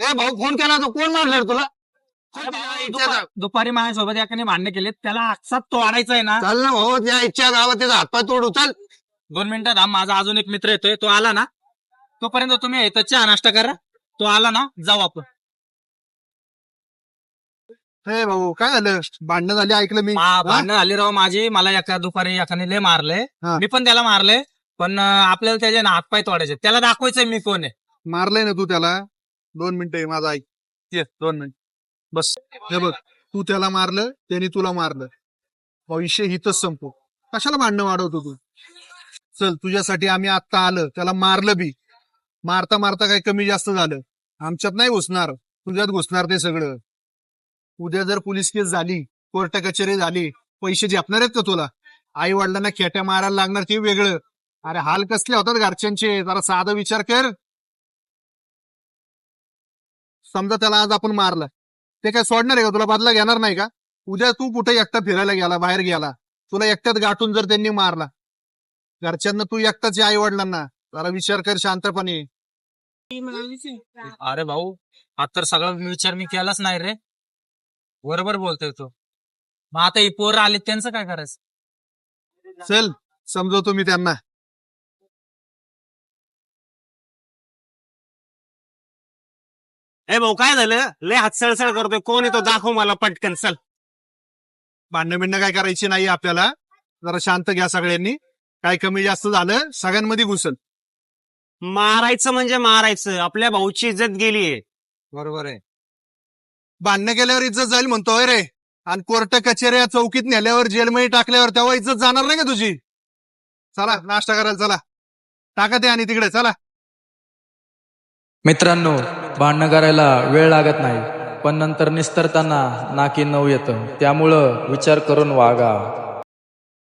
तो भाऊ फोन केला तो कोण मारलं रे तुला? दुपारी माझ्यासोबत एकाने भांडण केले, त्याला आजचा तोडायचा आहे ना. चल ना भाऊ, त्या इच्छा गावात त्याचा हातपाय तोडू. चल 2 मिनिटं थांब, माझा अजून एक मित्र येतोय, तो आला ना तोपर्यंत तुम्ही इथं चहा नाश्ता करा. तो आला ना जाऊ आपण. हे भाऊ काय झालं? भांडणं झाली ऐकलं मी. भांडणं झाली राव माझी. मला एका दुपारी एकाने लय मारले, हा. मी पण त्याला मारले. पण आपल्याला त्याचे ना हातपाय तोडायचे, त्याला दाखवायचंय मी कोण आहे. मारलंय ना तू त्याला? 2 मिनिटं माझा ऐक. ये 2 मिनिट बस. हे बघ, तू त्याला मारलं, त्याने तुला मारलं, भविष्य हितच संपू. कशाला भांडणं वाढवतो तू? चल, तुझ्यासाठी आम्ही आत्ता आलं, त्याला मारलं बी. मारता मारता काही कमी जास्त झालं, आमच्यात नाही घुसणार, तुझ्यात घुसणार ते सगळं. उद्या जर पोलीस केस झाली, कोर्ट कचेरी झाली, पैसे झेपणार आहेत का तुला? आई वडिलांना खेट्या मारायला लागणार ते वेगळं. अरे हाल कसले होतात घरच्यांचे, जरा साधा विचार कर. समजा त्याला आज आपण मारलं, ते काय सोडणार आहे का? तुला बदला घेणार नाही का? उद्या तू कुठे एकटा फिरायला गेला, बाहेर गेला, तुला एकट्यात गाठून जर त्यांनी मारला, घरच्यांना तू एकटाच आई वडिलांना, जरा विचार कर शांतपणे. अरे भाऊ, हा तर सगळा विचार मी केलाच नाही रे. बरोबर बोलतोय तो. मग आता ही पोरं आले, त्यांचं काय करायचं? चल समजवतो मी त्यांना. ए भाऊ काय झालं? लय हात सळसळ करतोय. कोण येतो दाखव मला पटकन. चल भांडण बिंडणं काय करायची नाही आपल्याला. जरा शांत घ्या सगळ्यांनी. काय कमी जास्त झालं सगळ्यांमध्ये घुसल. मारायचं म्हणजे मारायचं. आपल्या भाऊची इज्जत गेलीये. बरोबर आहे. भांडणं केल्यावर इज्जत जाईल म्हणतोय रे, आणि कोर्ट कचेऱ्या चौकीत नेल्यावर जेलमध्ये टाकल्यावर तेव्हा इज्जत जाणार नाही का तुझी? चला नाश्ता करायला चला. टाका ते आणि तिकडे चला. मित्रांनो, भांडणं करायला वेळ लागत नाही, पण नंतर निस्तरताना नाकी नऊ येतं. त्यामुळं विचार करून वागा.